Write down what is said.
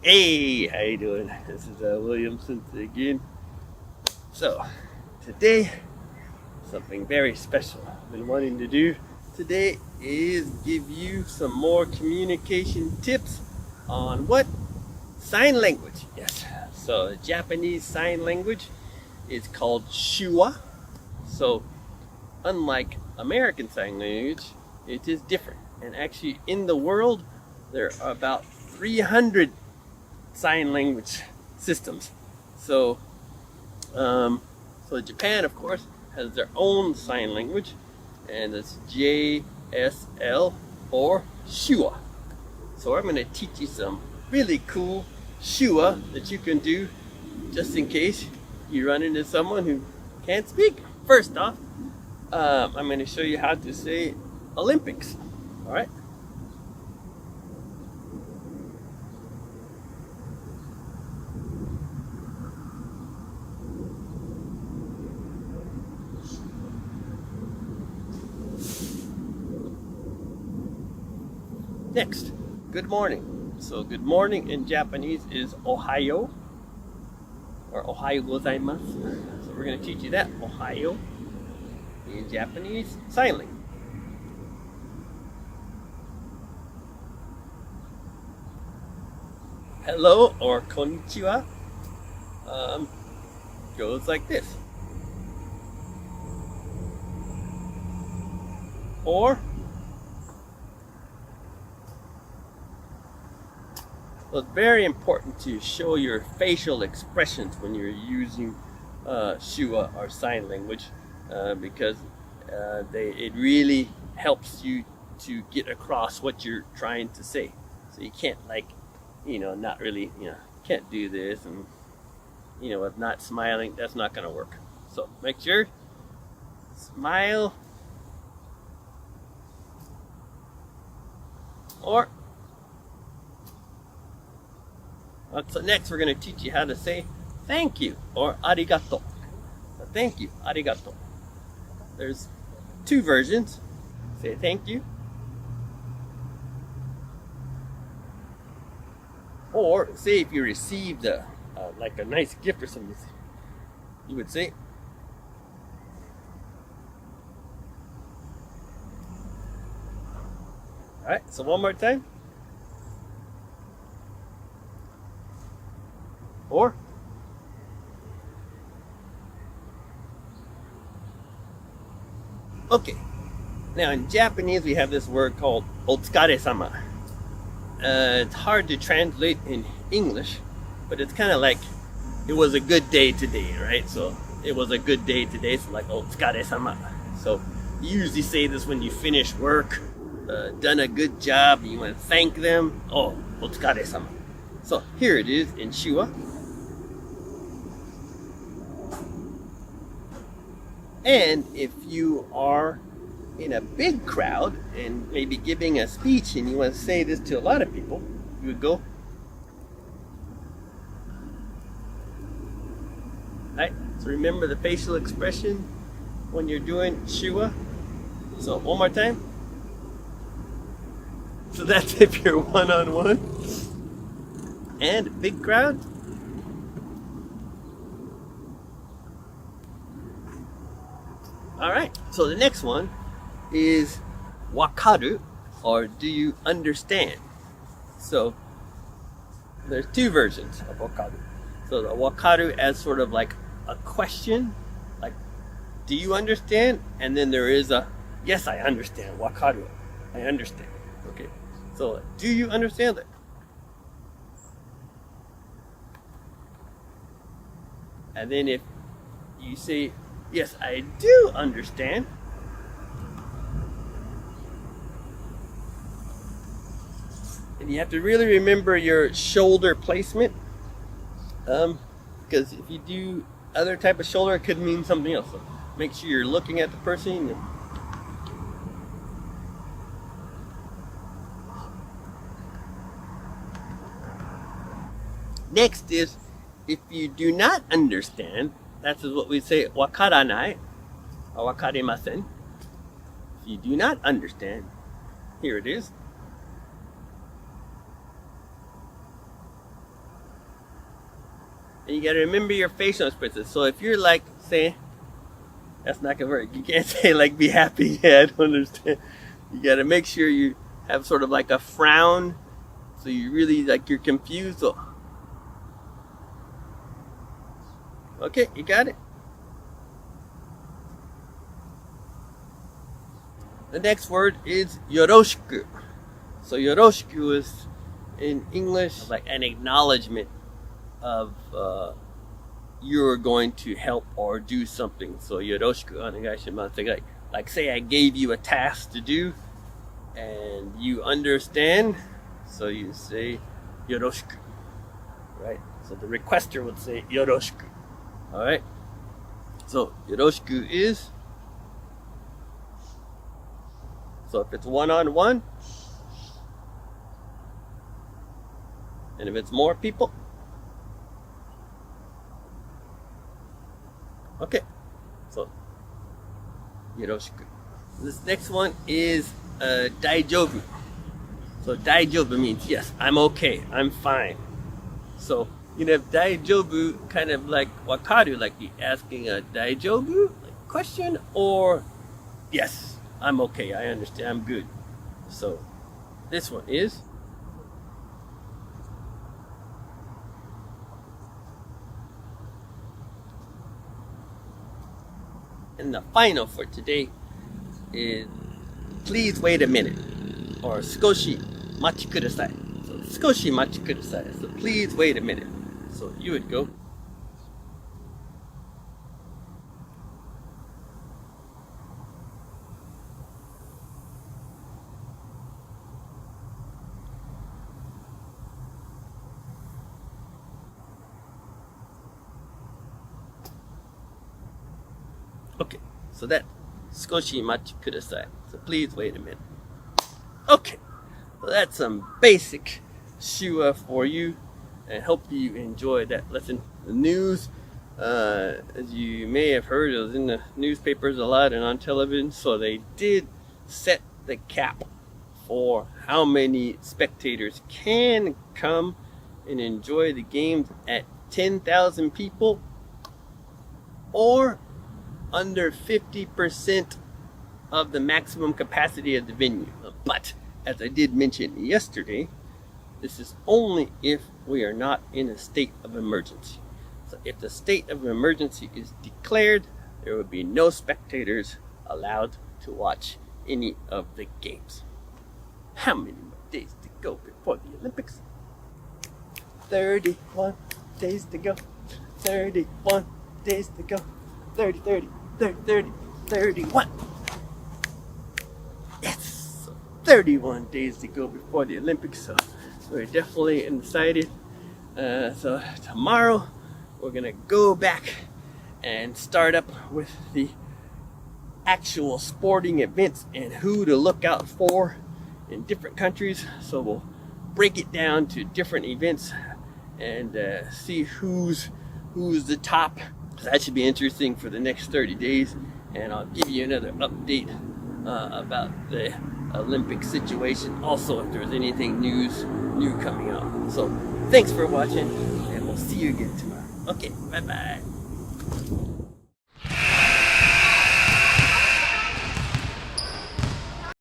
Hey, how you doing? This is William Sensei again. So, today, something very special I've been wanting to do today is give you some more communication tips on what? Sign language. Yes. So, Japanese sign language is called Shua. So, unlike American Sign Language, it is different. And actually, in the world, there are about 300 sign language systems. So, Japan, of course, has their own sign language, and it's JSL or Shua. So, I'm going to teach you some really cool Shua that you can do just in case you run into someone who can't speak. First off, I'm going to show you how to say Olympics. All right. Next, good morning. So good morning in Japanese is Ohayo or Ohayo gozaimasu. So we're going to teach you that, Ohayo, in Japanese sign language. Hello or konnichiwa goes like this. Or so it's very important to show your facial expressions when you're using Shua or sign language because it really helps you to get across what you're trying to say. So you can't not really, can't do this and, with not smiling, that's not going to work. So make sure, smile, or so next we're going to teach you how to say thank you or arigato. Thank you, arigato. There's two versions. Say thank you. Or say if you received a nice gift or something, you would say alright, so one more time. Or okay. Now in Japanese we have this word called otsukare-sama. It's hard to translate in English, but it's kind of like it was a good day today, right? So it was a good day today, so like otsukare-sama. So you usually say this when you finish work, done a good job, you want to thank them. Oh, otsukare-sama. So here it is in Shua. And if you are in a big crowd and maybe giving a speech and you want to say this to a lot of people, you would go, right? So remember the facial expression when you're doing Shua. So one more time. So that's if you're one-on-one and big crowd. Alright, so the next one is Wakaru, or do you understand? So there's two versions of Wakaru. So the Wakaru as sort of like a question, like do you understand? And then there is a yes, I understand. Wakaru, I understand. Okay, so do you understand it? And then if you say yes, I do understand, and you have to really remember your shoulder placement, because if you do other type of shoulder, it could mean something else. So make sure you're looking at the person. Next is if you do not understand. That is what we say, wakaranai or wakarimasen. If you do not understand, here it is. And you gotta remember your facial expressions. So if you're like saying, that's not gonna work. You can't say like be happy. Yeah, I don't understand. You gotta make sure you have sort of like a frown. So you really like you're confused. So, okay, you got it. The next word is Yoroshiku. So Yoroshiku is in English like an acknowledgement of you're going to help or do something. So Yoroshiku onegaishimasu. Like say I gave you a task to do and you understand, so you say Yoroshiku, right? So the requester would say Yoroshiku. Alright? So Yoroshiku is, so if it's one-on-one, and if it's more people, okay, so Yoroshiku. This next one is Daijobu. So Daijobu means yes, I'm okay, I'm fine. So you know, Daijobu kind of like Wakaru, like you asking a Daijobu like question, or yes, I'm okay, I understand, I'm good. So this one is, and the final for today is please wait a minute, or skoshi machi kudasai. So skoshi machi kudasai. So please wait a minute. So you would go, okay, so that skoshi machi kudasai. So please wait a minute. Okay, so that's some basic shua for you, and hope you enjoyed that lesson. The news, as you may have heard, it was in the newspapers a lot and on television, so they did set the cap for how many spectators can come and enjoy the games at 10,000 people, or under 50% of the maximum capacity of the venue. But as I did mention yesterday, this is only if we are not in a state of emergency. So if the state of emergency is declared, there will be no spectators allowed to watch any of the games. How many more days to go before the Olympics? 31 days to go. 31 days to go. 30, 30, 30, 30, 31. Yes! So 31 days to go before the Olympics, so we're definitely excited. So tomorrow we're gonna go back and start up with the actual sporting events and who to look out for in different countries. So we'll break it down to different events and see who's the top. So that should be interesting for the next 30 days, and I'll give you another update about the Olympic situation. Also, if there's anything new coming out. So thanks for watching, and we'll see you again tomorrow. Okay, bye bye.